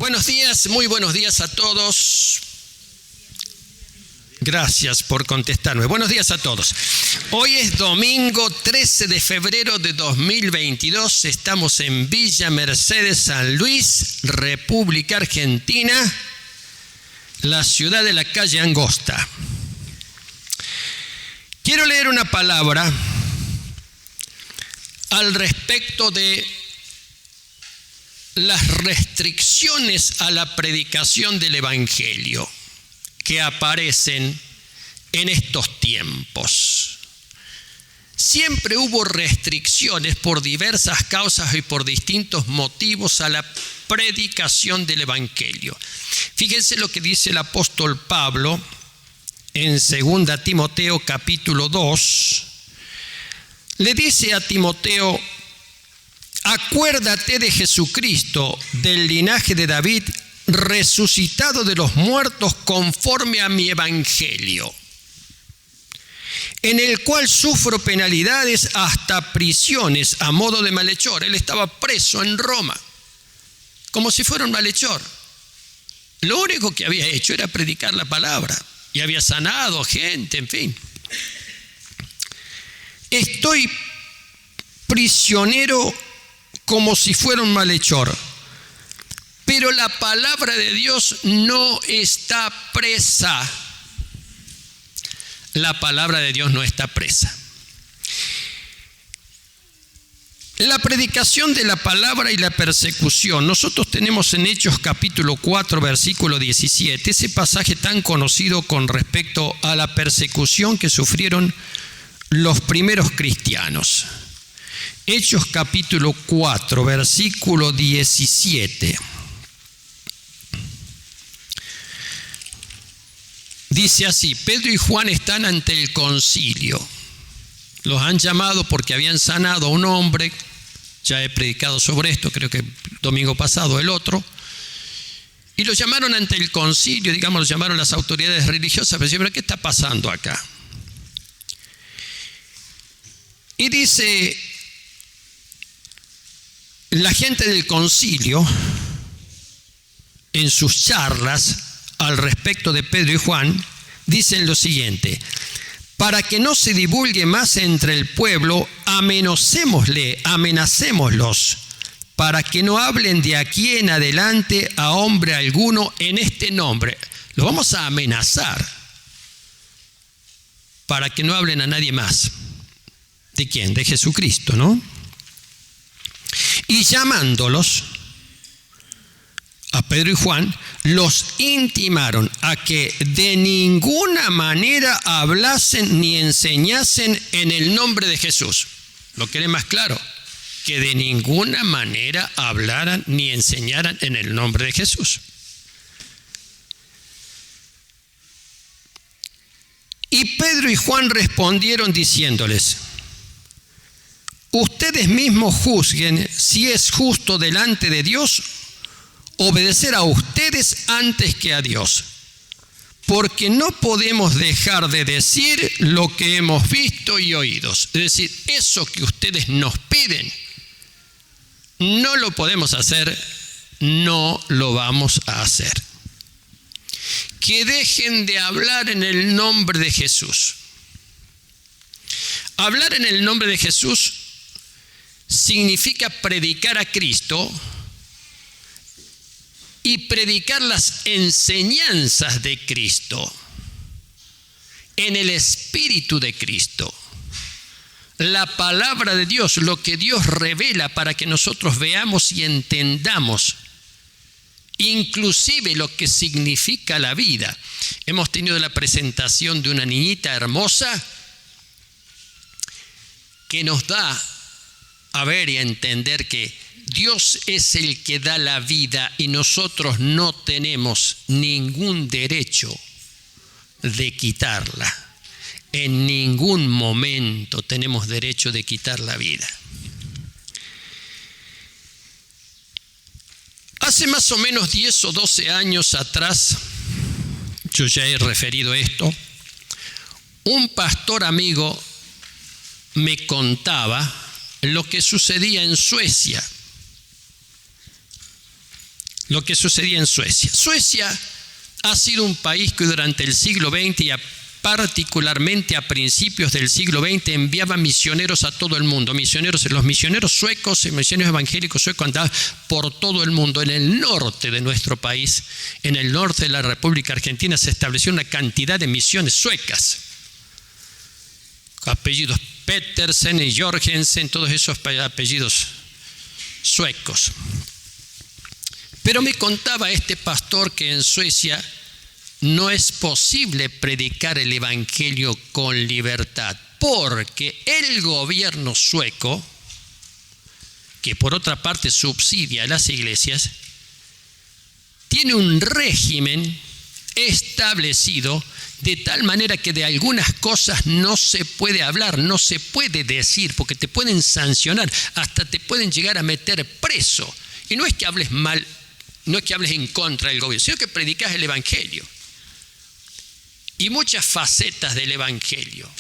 Buenos días, muy buenos días a todos. Gracias por contestarme. Buenos días a todos. Hoy es domingo 13 de febrero de 2022. Estamos en Villa Mercedes, San Luis, República Argentina, la ciudad de la calle Angosta. Quiero leer una palabra al respecto de las restricciones a la predicación del Evangelio que aparecen en estos tiempos. Siempre hubo restricciones por diversas causas y por distintos motivos a la predicación del Evangelio. Fíjense lo que dice el apóstol Pablo en 2 Timoteo capítulo 2. Le dice a Timoteo: acuérdate de Jesucristo, del linaje de David, resucitado de los muertos conforme a mi evangelio, en el cual sufro penalidades hasta prisiones a modo de malhechor. Él estaba preso en Roma, como si fuera un malhechor. Lo único que había hecho era predicar la palabra y había sanado gente, en fin. Estoy prisionero como si fuera un malhechor, pero la palabra de Dios no está presa. La palabra de Dios no está presa. La predicación de la palabra y la persecución. Nosotros tenemos en Hechos capítulo 4, versículo 17, ese pasaje tan conocido con respecto a la persecución que sufrieron los primeros cristianos. Hechos capítulo 4, versículo 17. Dice así: Pedro y Juan están ante el concilio. Los han llamado porque habían sanado a un hombre. Ya he predicado sobre esto, creo que el domingo pasado, el otro. Y los llamaron ante el concilio, los llamaron las autoridades religiosas, pero decían: ¿qué está pasando acá? Y dice la gente del concilio, en sus charlas al respecto de Pedro y Juan, dicen lo siguiente: para que no se divulgue más entre el pueblo, amenacémoslos, para que no hablen de aquí en adelante a hombre alguno en este nombre. Lo vamos a amenazar para que no hablen a nadie más. ¿De quién? De Jesucristo, ¿no? Y llamándolos a Pedro y Juan, los intimaron a que de ninguna manera hablasen ni enseñasen en el nombre de Jesús. ¿Lo quieren más claro? Que de ninguna manera hablaran ni enseñaran en el nombre de Jesús. Y Pedro y Juan respondieron diciéndoles: ustedes mismos juzguen si es justo delante de Dios obedecer a ustedes antes que a Dios, porque no podemos dejar de decir lo que hemos visto y oído. Es decir, eso que ustedes nos piden, no lo podemos hacer, no lo vamos a hacer. Que dejen de hablar en el nombre de Jesús. Hablar en el nombre de Jesús significa predicar a Cristo y predicar las enseñanzas de Cristo en el Espíritu de Cristo. La palabra de Dios, lo que Dios revela para que nosotros veamos y entendamos, inclusive lo que significa la vida. Hemos tenido la presentación de una niñita hermosa que nos da a ver y a entender que Dios es el que da la vida y nosotros no tenemos ningún derecho de quitarla. En ningún momento tenemos derecho de quitar la vida. Hace más o menos 10 o 12 años atrás, yo ya he referido esto, un pastor amigo me contaba lo que sucedía en Suecia. lo que sucedía en Suecia. Suecia ha sido un país que durante el siglo XX y particularmente a principios del siglo XX enviaba misioneros a todo el mundo. Los misioneros suecos, misioneros evangélicos suecos andaban por todo el mundo. En el norte de nuestro país, en el norte de la República Argentina, se estableció una cantidad de misiones suecas. Apellidos Petersen y Jorgensen, todos esos apellidos suecos. Pero me contaba este pastor que en Suecia no es posible predicar el evangelio con libertad, porque el gobierno sueco, que por otra parte subsidia a las iglesias, tiene un régimen establecido de tal manera que de algunas cosas no se puede hablar, no se puede decir, porque te pueden sancionar, hasta te pueden llegar a meter preso. Y no es que hables mal, no es que hables en contra del gobierno, sino que predicas el evangelio. Y muchas facetas del evangelio.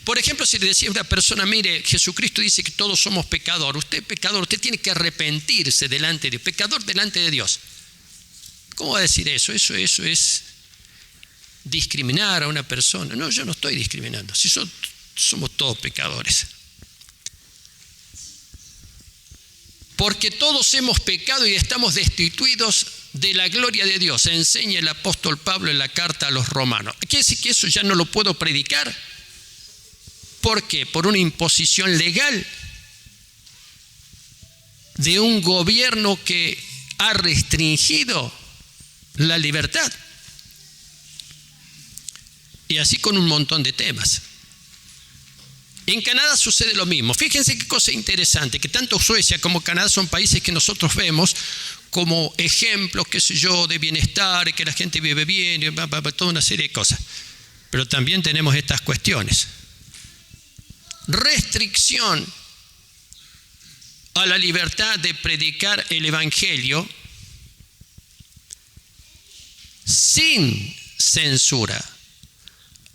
Por ejemplo, si le decía a una persona, mire, Jesucristo dice que todos somos pecadores. Usted es pecador, usted tiene que arrepentirse delante de Dios. Pecador delante de Dios. ¿Cómo va a decir eso? Eso es discriminar a una persona. No, yo no estoy discriminando. Si somos todos pecadores. Porque todos hemos pecado y estamos destituidos de la gloria de Dios, enseña el apóstol Pablo en la carta a los romanos. ¿Quiere decir que eso ya no lo puedo predicar? ¿Por qué? Por una imposición legal de un gobierno que ha restringido la libertad. Y así con un montón de temas. En Canadá sucede lo mismo. Fíjense qué cosa interesante, que tanto Suecia como Canadá son países que nosotros vemos como ejemplos, qué sé yo, de bienestar, que la gente vive bien, y toda una serie de cosas. Pero también tenemos estas cuestiones. Restricción a la libertad de predicar el evangelio sin censura.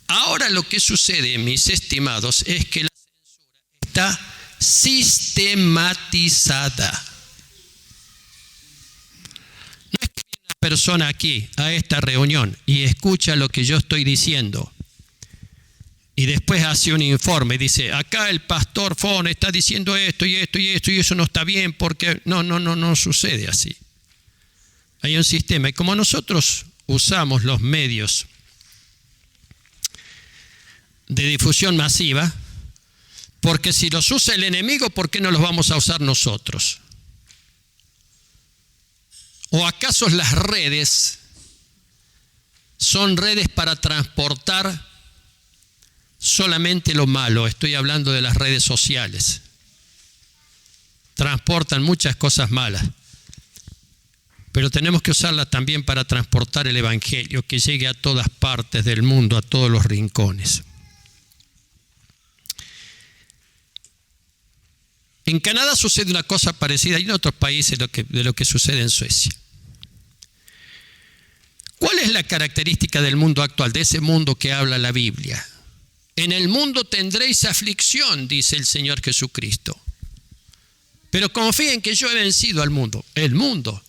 Ahora lo que sucede, mis estimados, es que la censura está sistematizada. No es que viene una persona aquí a esta reunión y escucha lo que yo estoy diciendo y después hace un informe y dice, acá el pastor Fon está diciendo esto y esto y esto y eso no está bien porque no sucede así. Hay un sistema y como nosotros usamos los medios de difusión masiva, porque si los usa el enemigo, ¿por qué no los vamos a usar nosotros? ¿O acaso las redes son redes para transportar solamente lo malo? Estoy hablando de las redes sociales. Transportan muchas cosas malas, pero tenemos que usarlas también para transportar el evangelio, que llegue a todas partes del mundo, a todos los rincones. En Canadá sucede una cosa parecida y en otros países de lo que sucede en Suecia. ¿Cuál es la característica del mundo actual, de ese mundo que habla la Biblia? En el mundo tendréis aflicción, dice el Señor Jesucristo. Pero confíen que yo he vencido al mundo. El mundo.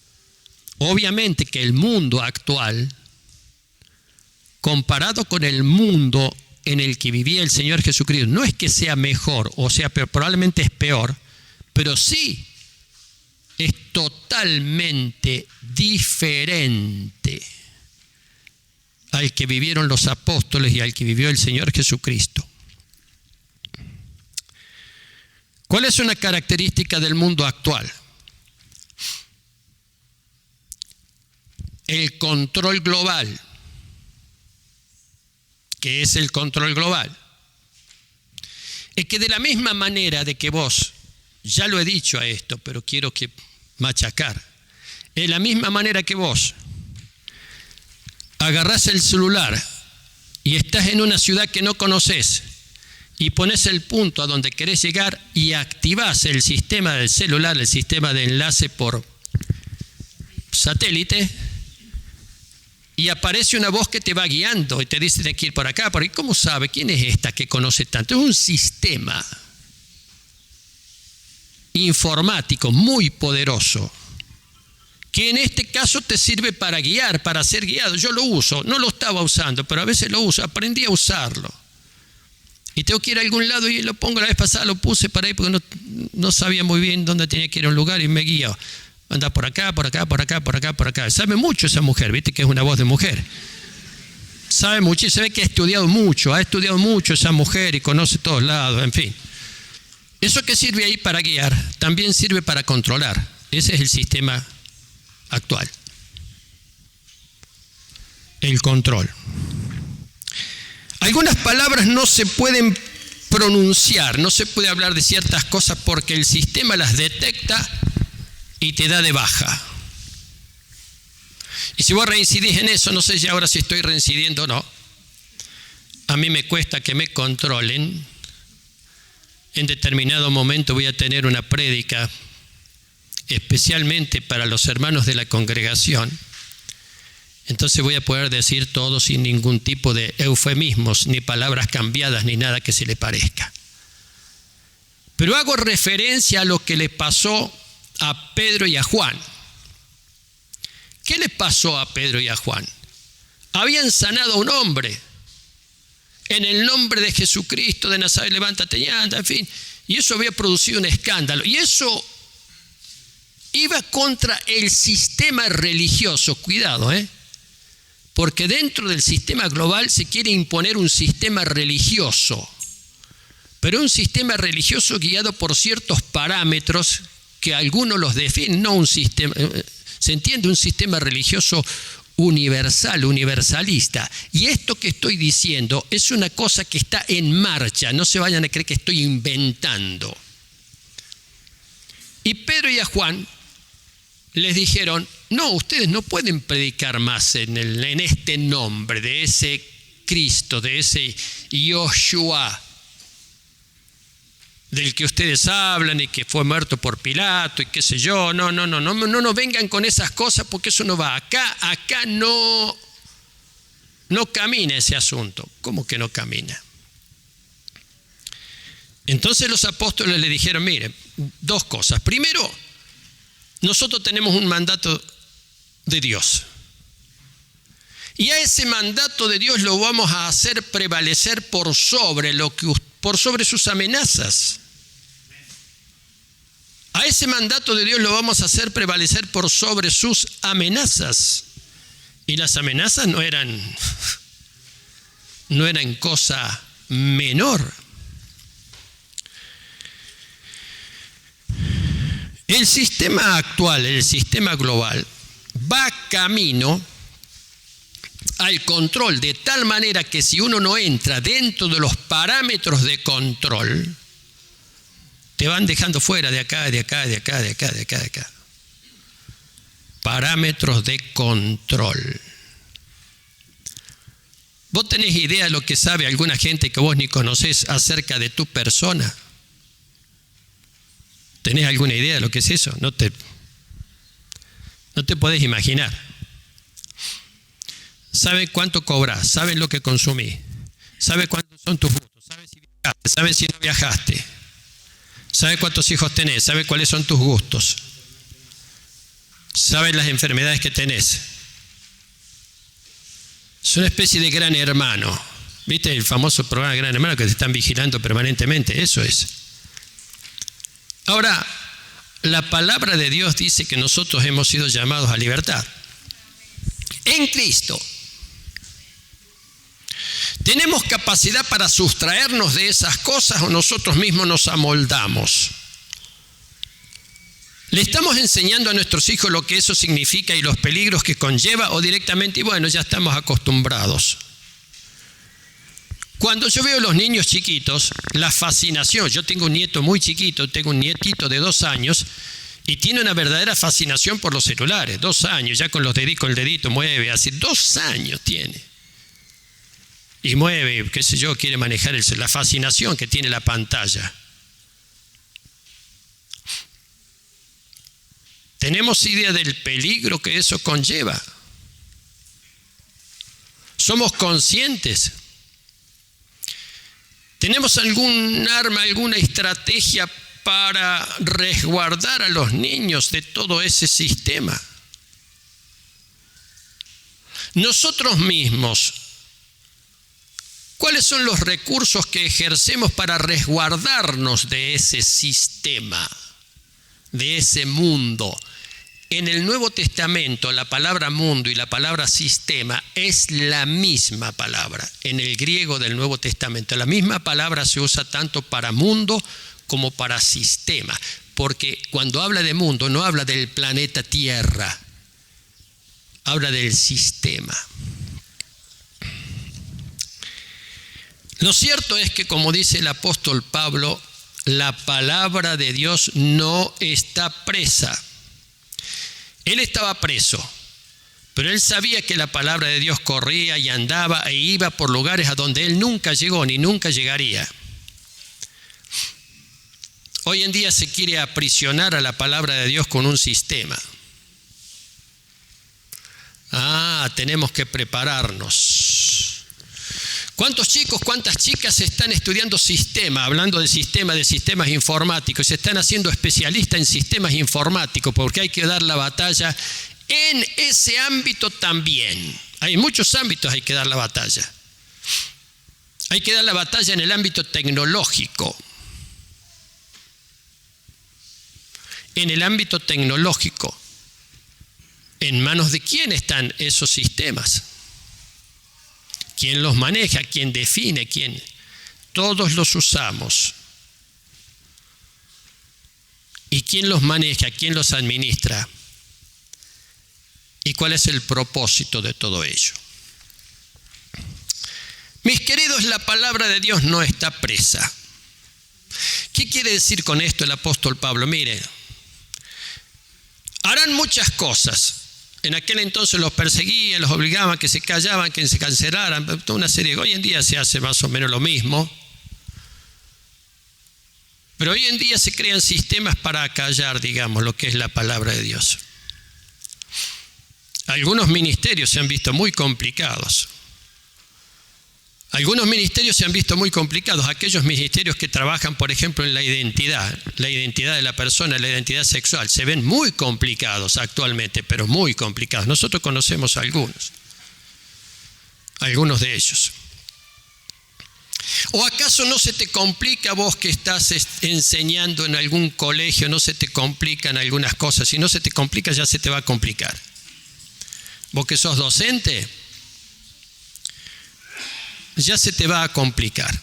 Obviamente que el mundo actual, comparado con el mundo en el que vivía el Señor Jesucristo, no es que sea mejor o sea peor, probablemente es peor, pero sí es totalmente diferente al que vivieron los apóstoles y al que vivió el Señor Jesucristo. ¿Cuál es una característica del mundo actual? El control global. ¿Qué es el control global? Es que de la misma manera de que vos, ya lo he dicho a esto, pero quiero que machacar, de la misma manera que vos agarrás el celular y estás en una ciudad que no conoces y pones el punto a donde querés llegar y activás el sistema del celular, el sistema de enlace por satélite, y aparece una voz que te va guiando y te dice tienes que ir por acá, porque ¿cómo sabe? ¿Quién es esta que conoce tanto? Es un sistema informático muy poderoso que en este caso te sirve para guiar, para ser guiado. Yo lo uso, no lo estaba usando, pero a veces lo uso, aprendí a usarlo. Y tengo que ir a algún lado y lo pongo, la vez pasada lo puse para ahí porque no sabía muy bien dónde tenía que ir a un lugar y me guía. Anda por acá, por acá, por acá, por acá, por acá. Sabe mucho esa mujer, viste que es una voz de mujer. Sabe mucho y se ve que ha estudiado mucho esa mujer y conoce todos lados, en fin. Eso que sirve ahí para guiar, también sirve para controlar. Ese es el sistema actual. El control. Algunas palabras no se pueden pronunciar, no se puede hablar de ciertas cosas porque el sistema las detecta y te da de baja. Y si vos reincidís en eso, no sé ya ahora si estoy reincidiendo o no. A mí me cuesta que me controlen. En determinado momento voy a tener una prédica especialmente para los hermanos de la congregación. Entonces voy a poder decir todo sin ningún tipo de eufemismos, ni palabras cambiadas, ni nada que se le parezca. Pero hago referencia a lo que le pasó a Pedro y a Juan. ¿Qué le pasó a Pedro y a Juan? Habían sanado a un hombre. En el nombre de Jesucristo de Nazaret, levántate y anda, en fin. Y eso había producido un escándalo. Y eso iba contra el sistema religioso. Cuidado, porque dentro del sistema global se quiere imponer un sistema religioso, pero un sistema religioso guiado por ciertos parámetros que algunos los definen, no un sistema, se entiende un sistema religioso universal, universalista. Y esto que estoy diciendo es una cosa que está en marcha, no se vayan a creer que estoy inventando. Y Pedro y a Juan les dijeron, no, ustedes no pueden predicar más en este nombre de ese Cristo, de ese Yoshua, del que ustedes hablan y que fue muerto por Pilato y qué sé yo. No vengan con esas cosas porque eso no va. Acá no camina ese asunto. ¿Cómo que no camina? Entonces los apóstoles le dijeron, miren, dos cosas. Primero, nosotros tenemos un mandato de Dios. Y a ese mandato de Dios lo vamos a hacer prevalecer por sobre sus amenazas. A ese mandato de Dios lo vamos a hacer prevalecer por sobre sus amenazas. Y las amenazas no eran cosa menor. El sistema actual, el sistema global, va camino al control de tal manera que si uno no entra dentro de los parámetros de control, te van dejando fuera de acá, de acá, de acá, de acá, de acá, de acá. Parámetros de control. ¿Vos tenés idea de lo que sabe alguna gente que vos ni conocés acerca de tu persona? ¿Tenés alguna idea de lo que es eso? No te podés imaginar. Saben cuánto cobras, saben lo que consumís, saben cuántos son tus gustos, saben si viajaste, saben si no viajaste, saben cuántos hijos tenés, saben cuáles son tus gustos, saben las enfermedades que tenés. Es una especie de gran hermano. ¿Viste el famoso programa Gran Hermano que te están vigilando permanentemente? Eso es. Ahora, la palabra de Dios dice que nosotros hemos sido llamados a libertad. En Cristo. ¿Tenemos capacidad para sustraernos de esas cosas o nosotros mismos nos amoldamos? ¿Le estamos enseñando a nuestros hijos lo que eso significa y los peligros que conlleva o directamente, y bueno, ya estamos acostumbrados? Cuando yo veo a los niños chiquitos, la fascinación, yo tengo un nieto muy chiquito, tengo un nietito de 2 años y tiene una verdadera fascinación por los celulares, 2 años, ya con el dedito mueve, así 2 años tiene. Y mueve, qué sé yo, quiere manejar la fascinación que tiene la pantalla. ¿Tenemos idea del peligro que eso conlleva? ¿Somos conscientes? ¿Tenemos algún arma, alguna estrategia para resguardar a los niños de todo ese sistema? nosotros mismos, ¿cuáles son los recursos que ejercemos para resguardarnos de ese sistema, de ese mundo? En el Nuevo Testamento, la palabra mundo y la palabra sistema es la misma palabra. En el griego del Nuevo Testamento, la misma palabra se usa tanto para mundo como para sistema. Porque cuando habla de mundo, no habla del planeta Tierra, habla del sistema. Lo cierto es que, como dice el apóstol Pablo, la palabra de Dios no está presa. Él estaba preso, pero él sabía que la palabra de Dios corría y andaba e iba por lugares a donde él nunca llegó ni nunca llegaría. Hoy en día se quiere aprisionar a la palabra de Dios con un sistema. Tenemos que prepararnos. ¿Cuántos chicos, cuántas chicas están estudiando sistema, hablando de sistemas informáticos? Se están haciendo especialistas en sistemas informáticos porque hay que dar la batalla en ese ámbito también. Hay muchos ámbitos hay que dar la batalla. Hay que dar la batalla en el ámbito tecnológico. En el ámbito tecnológico, ¿en manos de quién están esos sistemas? ¿Quién los maneja? ¿Quién define? ¿Quién? Todos los usamos. ¿Y quién los maneja? ¿Quién los administra? ¿Y cuál es el propósito de todo ello? Mis queridos, la palabra de Dios no está presa. ¿Qué quiere decir con esto el apóstol Pablo? Mire, harán muchas cosas. En aquel entonces los perseguían, los obligaban a que se callaban, que se cancelaran, toda una serie. Hoy en día se hace más o menos lo mismo. Pero hoy en día se crean sistemas para callar, digamos, lo que es la palabra de Dios. Algunos ministerios se han visto muy complicados. Aquellos ministerios que trabajan, por ejemplo, en la identidad de la persona, la identidad sexual, se ven muy complicados actualmente, pero muy complicados. Nosotros conocemos algunos de ellos. ¿O acaso no se te complica vos que estás enseñando en algún colegio, no se te complican algunas cosas? Si no se te complica, ya se te va a complicar. Vos que sos docente, ya se te va a complicar.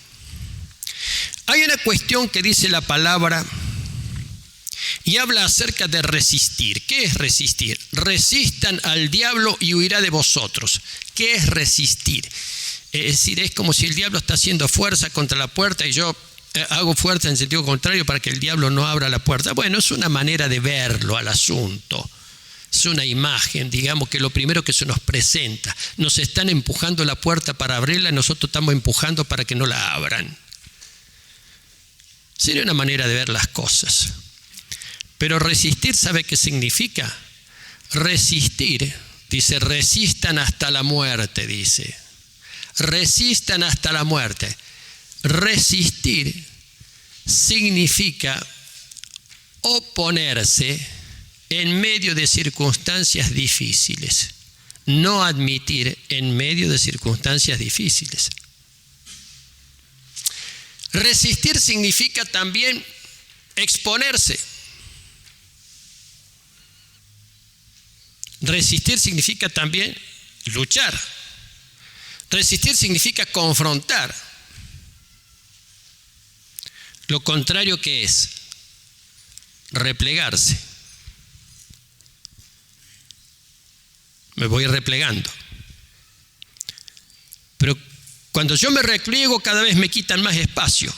Hay una cuestión que dice la palabra y habla acerca de resistir. ¿Qué es resistir? Resistan al diablo y huirá de vosotros. ¿Qué es resistir? Es decir, es como si el diablo está haciendo fuerza contra la puerta y yo hago fuerza en sentido contrario para que el diablo no abra la puerta. Bueno, es una manera de verlo al asunto. Es una imagen, digamos, que lo primero que se nos presenta. Nos están empujando la puerta para abrirla y nosotros estamos empujando para que no la abran. Sería una manera de ver las cosas. Pero resistir, ¿sabe qué significa? Resistir, dice, resistan hasta la muerte, dice. Resistan hasta la muerte. Resistir significa oponerse en medio de circunstancias difíciles. No admitir en medio de circunstancias difíciles. Resistir significa también exponerse. Resistir significa también luchar. Resistir significa confrontar. Lo contrario, ¿qué es? Replegarse. Me voy replegando. Pero cuando yo me repliego, cada vez me quitan más espacio.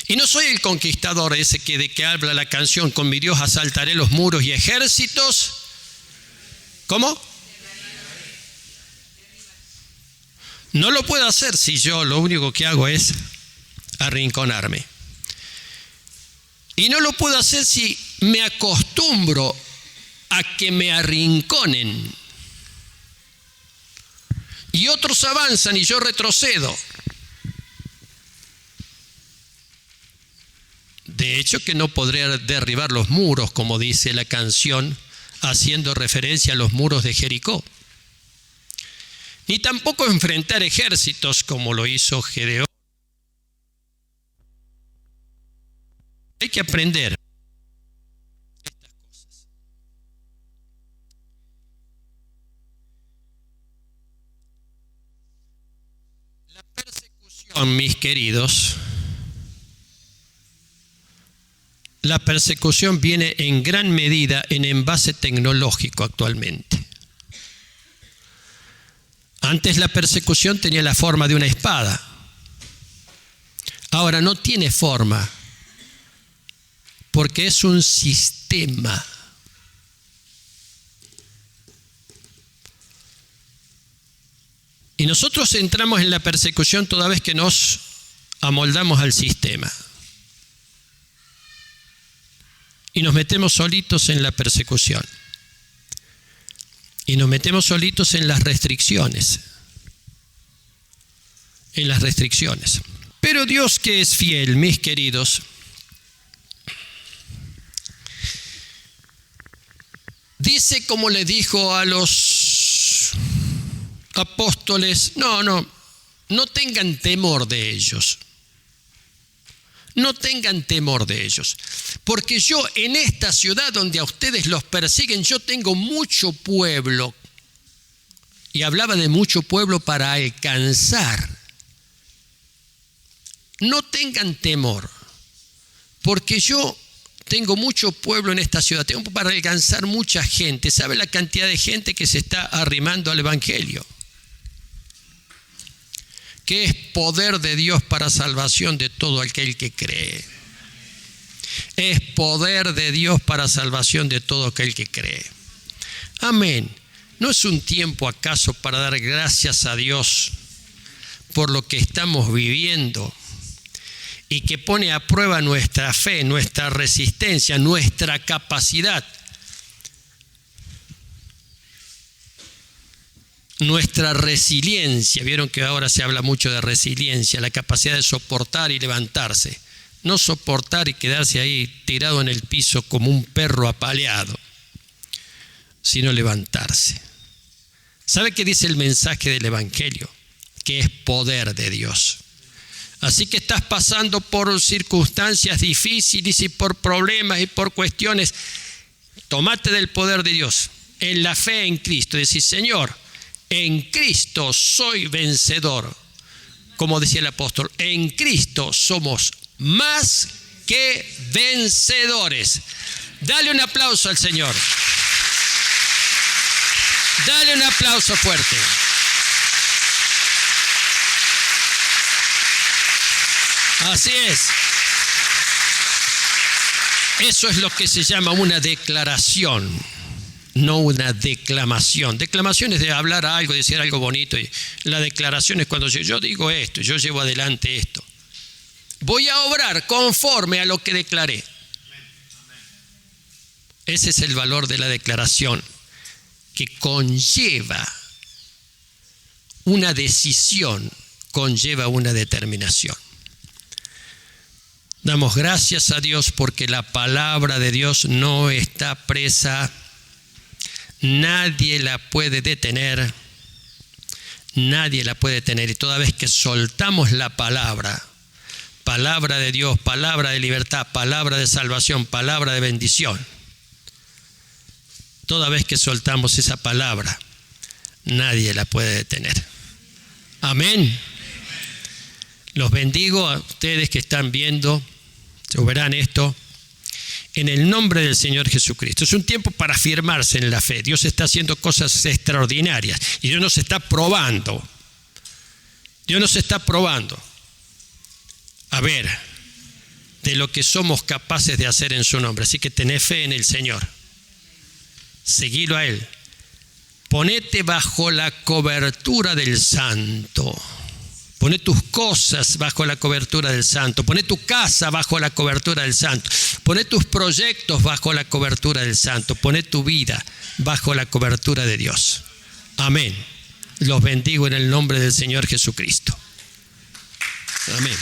Y no soy el conquistador ese de que habla la canción, con mi Dios asaltaré los muros y ejércitos. ¿Cómo? No lo puedo hacer si yo lo único que hago es arrinconarme. Y no lo puedo hacer si me acostumbro a que me arrinconen. Y otros avanzan y yo retrocedo. De hecho, que no podré derribar los muros, como dice la canción, haciendo referencia a los muros de Jericó. ni tampoco enfrentar ejércitos como lo hizo Gedeón. Hay que aprender estas cosas. La persecución, mis queridos, la persecución viene en gran medida en envase tecnológico actualmente. Antes la persecución tenía la forma de una espada. Ahora no tiene forma, porque es un sistema. Y nosotros entramos en la persecución toda vez que nos amoldamos al sistema. Y nos metemos solitos en la persecución. Y nos metemos solitos en las restricciones. En las restricciones. Pero Dios, que es fiel, mis queridos, dice como le dijo a los apóstoles, no tengan temor de ellos. No tengan temor de ellos, porque yo en esta ciudad donde a ustedes los persiguen, yo tengo mucho pueblo. Y hablaba de mucho pueblo para alcanzar. No tengan temor, porque yo tengo mucho pueblo en esta ciudad, tengo para alcanzar mucha gente. ¿Sabe la cantidad de gente que se está arrimando al Evangelio? Que es poder de Dios para salvación de todo aquel que cree. Es poder de Dios para salvación de todo aquel que cree. Amén. ¿No es un tiempo acaso para dar gracias a Dios por lo que estamos viviendo y que pone a prueba nuestra fe, nuestra resistencia, nuestra capacidad, nuestra resiliencia? Vieron que ahora se habla mucho de resiliencia, la capacidad de soportar y levantarse. No soportar y quedarse ahí tirado en el piso como un perro apaleado, sino levantarse. ¿Sabe qué dice el mensaje del Evangelio? Que es poder de Dios. Así que estás pasando por circunstancias difíciles y por problemas y por cuestiones. Tómate del poder de Dios, en la fe en Cristo. Decís, Señor, en Cristo soy vencedor. Como decía el apóstol, en Cristo somos más que vencedores. Dale un aplauso al Señor. Dale un aplauso fuerte. Así es. Eso es lo que se llama una declaración, no una declamación. Declamación es de hablar algo, decir algo bonito. Y la declaración es cuando yo digo esto, yo llevo adelante esto. Voy a obrar conforme a lo que declaré. Ese es el valor de la declaración, que conlleva una decisión, conlleva una determinación. Damos gracias a Dios porque la palabra de Dios no está presa. Nadie la puede detener. Nadie la puede detener. Y toda vez que soltamos la palabra, palabra de Dios, palabra de libertad, palabra de salvación, palabra de bendición, toda vez que soltamos esa palabra, nadie la puede detener. Amén. Los bendigo a ustedes que están viendo, o verán esto, en el nombre del Señor Jesucristo. Es un tiempo para afirmarse en la fe. Dios está haciendo cosas extraordinarias y Dios nos está probando. Dios nos está probando. A ver, de lo que somos capaces de hacer en su nombre. Así que tened fe en el Señor. Seguilo a Él. Ponete bajo la cobertura del Santo. Poné tus cosas bajo la cobertura del Santo. Poné tu casa bajo la cobertura del Santo. Poné tus proyectos bajo la cobertura del Santo. Poné tu vida bajo la cobertura de Dios. Amén. Los bendigo en el nombre del Señor Jesucristo. Amén.